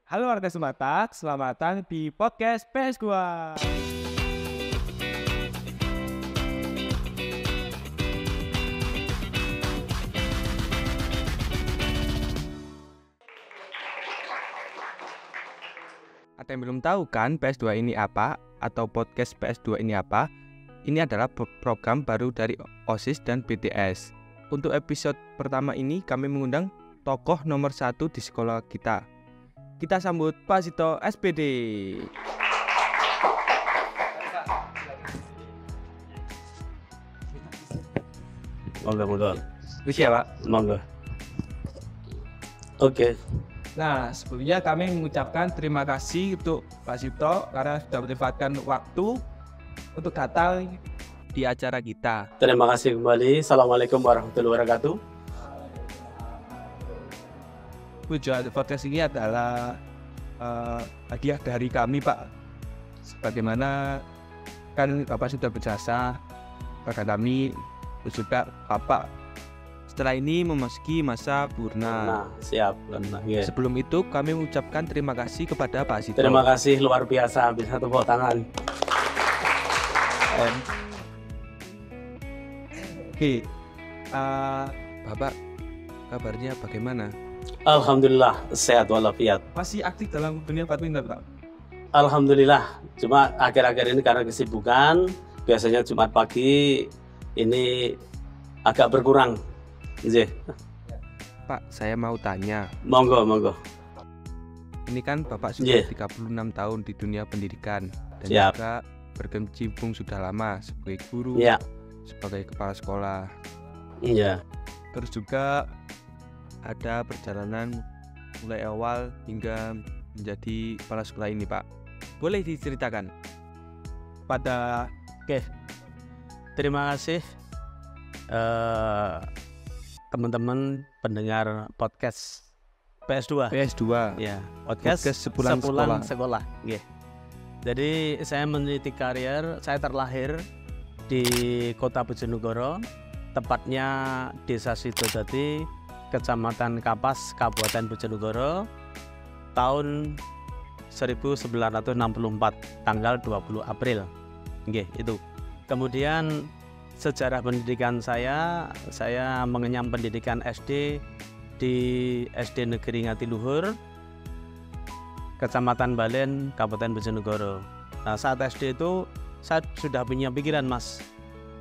Halo warga Sumatera, selamat datang di podcast PS Gua. Ada yang belum tahu kan PS2 ini apa atau podcast PS2 ini apa? Ini adalah program baru dari OSIS dan BTS. Untuk episode pertama ini kami mengundang tokoh nomor 1 di sekolah kita. Kita sambut Pak Sito SPD. Monggo. Wis ya, Pak. Monggo. Oke. Nah, sebelumnya kami mengucapkan terima kasih untuk Pak Sito karena sudah menyempatkan waktu untuk datang di acara kita. Terima kasih kembali. Assalamualaikum warahmatullahi wabarakatuh. Tujuan podcast ini adalah hadiah dari kami, Pak. Sebagaimana kan Bapak sudah berjasa pada kami, juga Bapak setelah ini memasuki masa purna. Nah, siap. Yeah. Sebelum itu kami mengucapkan terima kasih kepada Pak Sito. Terima kasih luar biasa, bisa tepuk tangan. Oke, Bapak kabarnya bagaimana? Alhamdulillah sehat walafiat. Masih aktif dalam dunia badminton, Pak? Alhamdulillah. Cuma akhir-akhir ini karena kesibukan, biasanya Jumat pagi ini agak berkurang. Iya. Pak, saya mau tanya. Monggo. Ini kan Bapak sudah 36 tahun di dunia pendidikan dan Siap. juga berkecimpung sudah lama sebagai guru, sebagai kepala sekolah. Iya. Terus juga ada perjalanan mulai awal hingga menjadi kepala sekolah ini, Pak. Boleh diceritakan? Oke. Terima kasih teman-teman pendengar podcast PS2. Ya, podcast sepulang sekolah. Yeah. Jadi saya meneliti karir, saya terlahir di Kota Bojonegoro, tepatnya Desa Sidodadi, Kecamatan Kapas, Kabupaten Bojonegoro, tahun 1964, tanggal 20 April. Itu. Kemudian sejarah pendidikan saya mengenyam pendidikan SD di SD Negeri Ngatiluhur, Kecamatan Balen, Kabupaten Bojonegoro. Nah, saat SD itu saya sudah punya pikiran, Mas.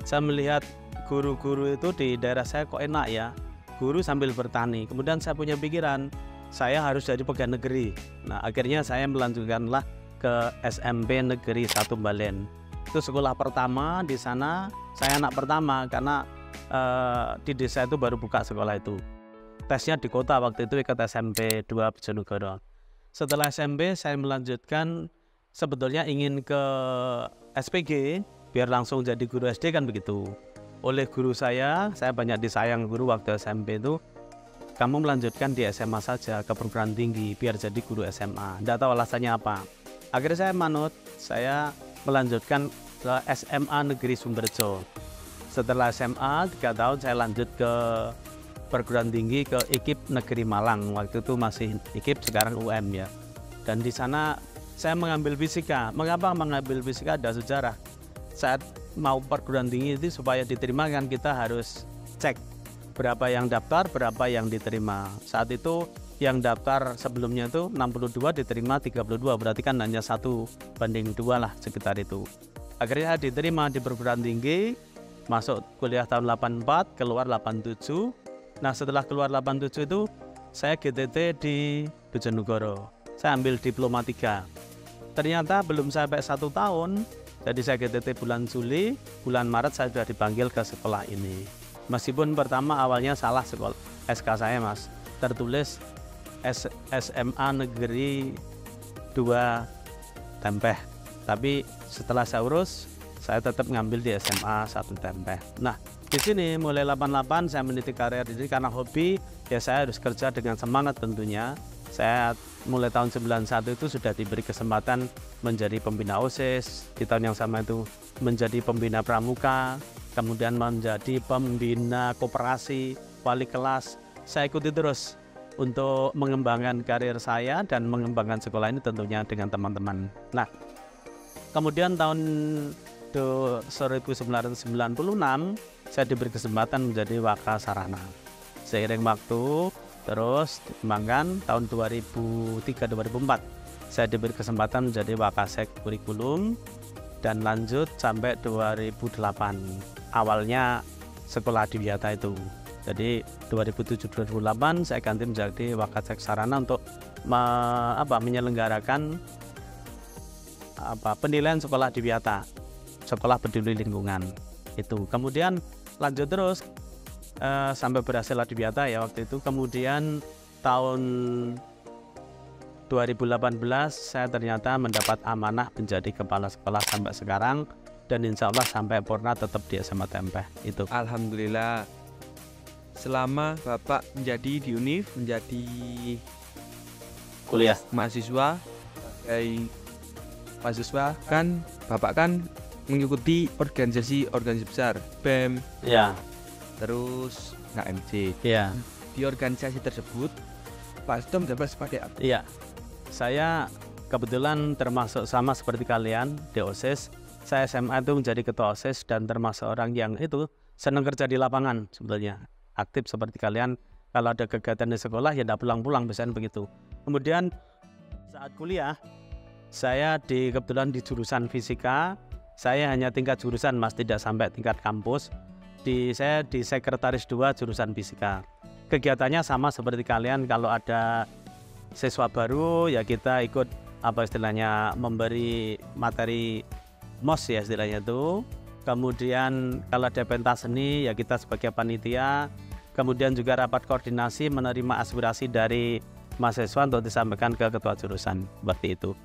Saya melihat guru-guru itu di daerah saya kok enak ya, guru sambil bertani. Kemudian saya punya pikiran, saya harus jadi pegawai negeri. Nah, akhirnya saya melanjutkanlah ke SMP Negeri 1 Balen. Itu sekolah pertama di sana. Saya anak pertama karena di desa itu baru buka sekolah itu. Tesnya di kota waktu itu ikut SMP 2 Bojonegoro. Setelah SMP saya melanjutkan, sebetulnya ingin ke SPG biar langsung jadi guru SD kan begitu. Oleh guru saya banyak disayang guru waktu SMP itu, kamu melanjutkan di SMA saja ke perguruan tinggi biar jadi guru SMA. Tidak tahu alasannya apa. Akhirnya saya manut, saya melanjutkan ke SMA Negeri Sumberjo. Setelah SMA 3 tahun saya lanjut ke perguruan tinggi ke IKIP Negeri Malang. Waktu itu masih IKIP, sekarang UM ya. Dan di sana saya mengambil fisika. Mengapa mengambil fisika? Ada sejarah. Saat mau perguruan tinggi itu supaya diterima kan kita harus cek berapa yang daftar, berapa yang diterima. Saat itu yang daftar sebelumnya itu 62, diterima 32, berarti kan hanya 1:2 lah sekitar itu. Akhirnya diterima di perguruan tinggi, masuk kuliah tahun 84, keluar 87. Nah, setelah keluar 87 itu saya GTT di Bojonegoro. Saya ambil diploma 3. Ternyata belum sampai 1 tahun, jadi saya GTT bulan Juli, bulan Maret saya sudah dipanggil ke sekolah ini. Meskipun pertama awalnya salah sekolah SK saya, Mas. Tertulis SMA Negeri 2 Tempeh. Tapi setelah saya urus, saya tetap ngambil di SMA 1 Tempeh. Nah, di sini mulai 88 saya meniti karir ini karena hobi, ya saya harus kerja dengan semangat tentunya. Saya mulai tahun 91 itu sudah diberi kesempatan menjadi pembina OSIS, di tahun yang sama itu menjadi pembina pramuka, kemudian menjadi pembina koperasi, wali kelas. Saya ikuti terus untuk mengembangkan karir saya dan mengembangkan sekolah ini tentunya dengan teman-teman. Nah, kemudian tahun 1996 saya diberi kesempatan menjadi Wakasarana. Seiring waktu terus dikembangkan, tahun 2003-2004 saya diberi kesempatan menjadi Wakasek Kurikulum dan lanjut sampai 2008. Awalnya sekolah Adiwiyata itu. Jadi 2007-2008 saya ganti menjadi Wakasek Sarana untuk menyelenggarakan penilaian sekolah Adiwiyata, sekolah peduli lingkungan itu. Kemudian lanjut terus sampai berhasil Adiwiyata ya waktu itu. Kemudian tahun 2018 saya ternyata mendapat amanah menjadi kepala sekolah sampai sekarang, dan insya Allah sampai purna tetap di SMA Tempeh itu. Alhamdulillah. Selama Bapak menjadi di UNIF, menjadi kuliah mahasiswa, sebagai mahasiswa kan Bapak kan mengikuti organisasi besar, BEM, ya, terus KMC. ya. Di organisasi tersebut Pak Suto menjabat sebagai apa? Iya, saya kebetulan termasuk sama seperti kalian di OSIS. Saya SMA itu menjadi ketua OSIS dan termasuk orang yang itu senang kerja di lapangan sebetulnya. Aktif seperti kalian, kalau ada kegiatan di sekolah ya tidak pulang-pulang, biasanya begitu. Kemudian saat kuliah, saya kebetulan di jurusan fisika. Saya hanya tingkat jurusan mas, tidak sampai tingkat kampus. Saya di sekretaris 2 jurusan fisika. Kegiatannya sama seperti kalian, kalau ada siswa baru ya kita ikut istilahnya memberi materi MOS ya istilahnya itu. Kemudian kalau ada pentas seni ya kita sebagai panitia. Kemudian juga rapat koordinasi menerima aspirasi dari mahasiswa untuk disampaikan ke ketua jurusan, seperti itu.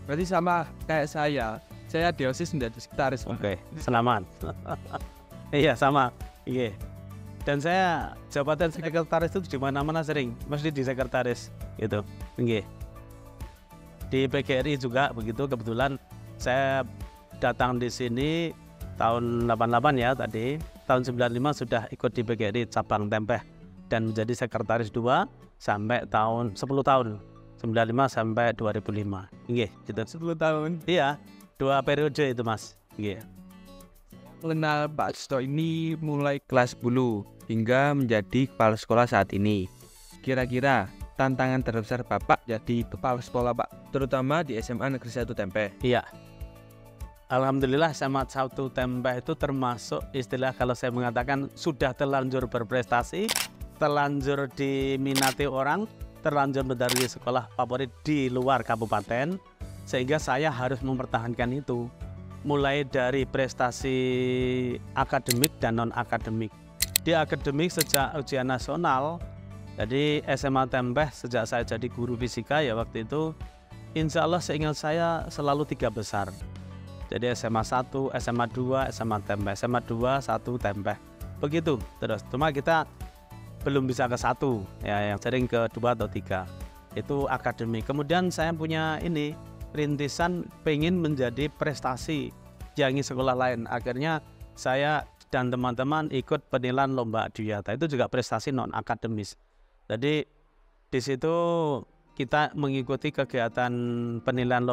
Berarti sama kayak saya di OSIS menjadi sekretaris. Oke, selamat. Iya sama, iya. Dan saya jabatan sekretaris itu di mana-mana sering, mesti di sekretaris gitu. Nggih. Di PGRI juga begitu, kebetulan saya datang di sini tahun 88 ya tadi. Tahun 95 sudah ikut di PGRI cabang Tempeh dan menjadi sekretaris 2 sampai tahun 10 tahun. 95 sampai 2005. Nggih, gitu. 10 tahun. Iya, 2 periode itu, Mas. Nggih. Mengenal Pak Suto ini mulai kelas 10 hingga menjadi kepala sekolah saat ini. Kira-kira tantangan terbesar Bapak jadi kepala sekolah Pak, terutama di SMA Negeri 1 Tempeh. Iya. Alhamdulillah SMA 1 Tempeh itu termasuk istilah kalau saya mengatakan sudah terlanjur berprestasi, terlanjur diminati orang, terlanjur menjadi sekolah favorit di luar kabupaten, sehingga saya harus mempertahankan itu. Mulai dari prestasi akademik dan non-akademik. Di akademik sejak ujian nasional, jadi SMA Tempeh sejak saya jadi guru fisika ya waktu itu, insya Allah seingat saya selalu 3 besar. Jadi SMA 1, SMA 2, SMA Tempeh, SMA 2, 1 Tempeh. Begitu terus, cuma kita belum bisa ke 1 ya, yang sering ke 2 atau 3. Itu akademik. Kemudian saya punya rintisan pengen menjadi prestasi yang sekolah lain. Akhirnya saya dan teman-teman ikut penilaian lomba Adiwiyata. Itu juga prestasi non akademis. Jadi di situ kita mengikuti kegiatan penilaian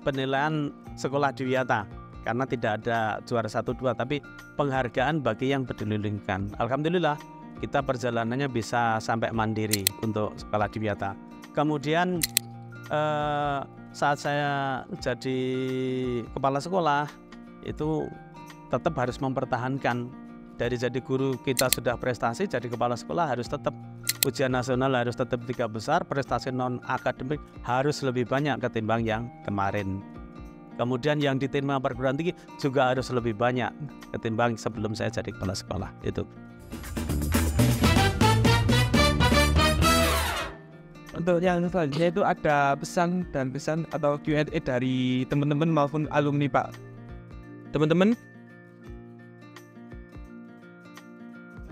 penilaian sekolah Adiwiyata, karena tidak ada juara 1, 2, tapi penghargaan bagi yang peduli lingkungan. Alhamdulillah kita perjalanannya bisa sampai mandiri untuk sekolah Adiwiyata. Kemudian saat saya jadi kepala sekolah itu tetap harus mempertahankan. Dari jadi guru kita sudah prestasi, jadi kepala sekolah harus tetap ujian nasional harus tetap 3 besar, prestasi non akademik harus lebih banyak ketimbang yang kemarin. Kemudian yang diterima perguruan tinggi juga harus lebih banyak ketimbang sebelum saya jadi kepala sekolah. Itu. Untuk yang selanjutnya itu ada pesan atau Q&A dari teman-teman maupun alumni Pak. Teman-teman,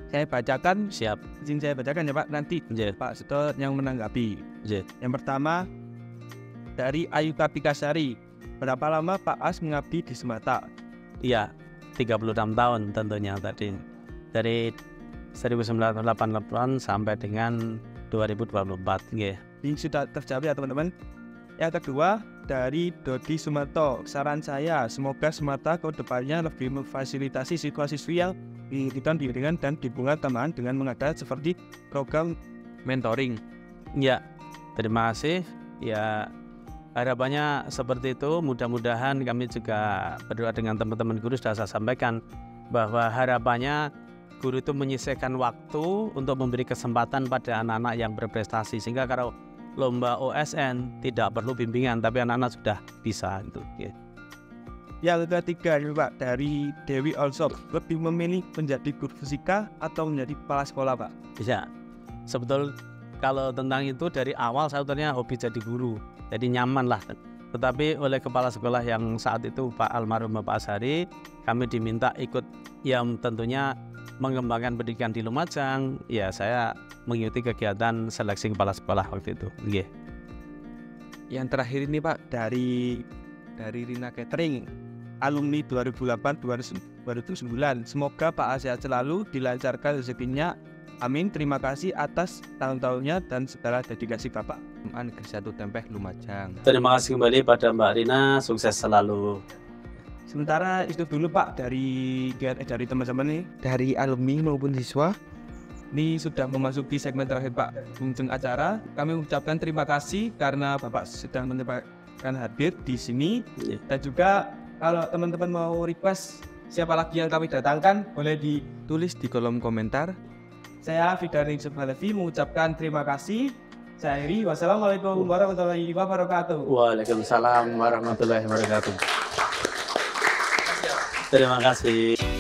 saya bacakan. Siap. Izin saya bacakan ya Pak, nanti Pak Suto yang menanggapi. Yang pertama dari Ayu Kapikasari. Berapa lama Pak As mengabdi di Semata? Iya, 36 tahun tentunya tadi. Dari 1988 sampai dengan 2024 nggih. Ini sudah terjawab ya teman-teman. Yang kedua dari Dodi Sumarto, saran saya semoga Sumarta ke depannya lebih memfasilitasi siswa-siswi yang menginginkan bimbingan dan dukungan tambahan dengan mengadakan seperti program mentoring. Ya, terima kasih. Ya, harapannya seperti itu. Mudah-mudahan kami juga berdoa dengan teman-teman guru, sudah saya sampaikan bahwa harapannya guru itu menyisihkan waktu untuk memberi kesempatan pada anak-anak yang berprestasi, sehingga kalau lomba OSN tidak perlu bimbingan tapi anak-anak sudah bisa gitu. Yang ketiga Pak dari Dewi Olsop, lebih memilih menjadi guru fisika atau menjadi kepala sekolah Pak? Bisa. Sebetul kalau tentang itu dari awal saya sebetulnya hobi jadi guru, jadi nyaman lah. Tetapi oleh kepala sekolah yang saat itu Pak almarhum Bapak Ashari, kami diminta ikut yang tentunya mengembangkan pendidikan di Lumajang. Ya, saya mengikuti kegiatan seleksi kepala sekolah waktu itu. Nggih. Yang terakhir ini Pak Dari Rina Catering, alumni 2008-2009. Semoga Pak sehat selalu, dilancarkan rezekinya. Amin. Terima kasih atas tahun-tahunnya dan segala dedikasi Bapak. Negeri 1 Tempeh Lumajang. Terima kasih kembali pada Mbak Rina, sukses selalu. Sementara itu dulu Pak dari teman-teman nih. Dari alumni maupun siswa, Ini sudah memasuki segmen terakhir Pak penghujung acara. Kami mengucapkan terima kasih karena Bapak sudah menyempatkan hadir di sini. Dan juga kalau teman-teman mau request siapa lagi yang kami datangkan, boleh tulis di kolom komentar. Saya Fidaring Subhalevi mengucapkan terima kasih. Saya Iri. Wassalamualaikum warahmatullahi wabarakatuh. Waalaikumsalam warahmatullahi wabarakatuh. Terima kasih.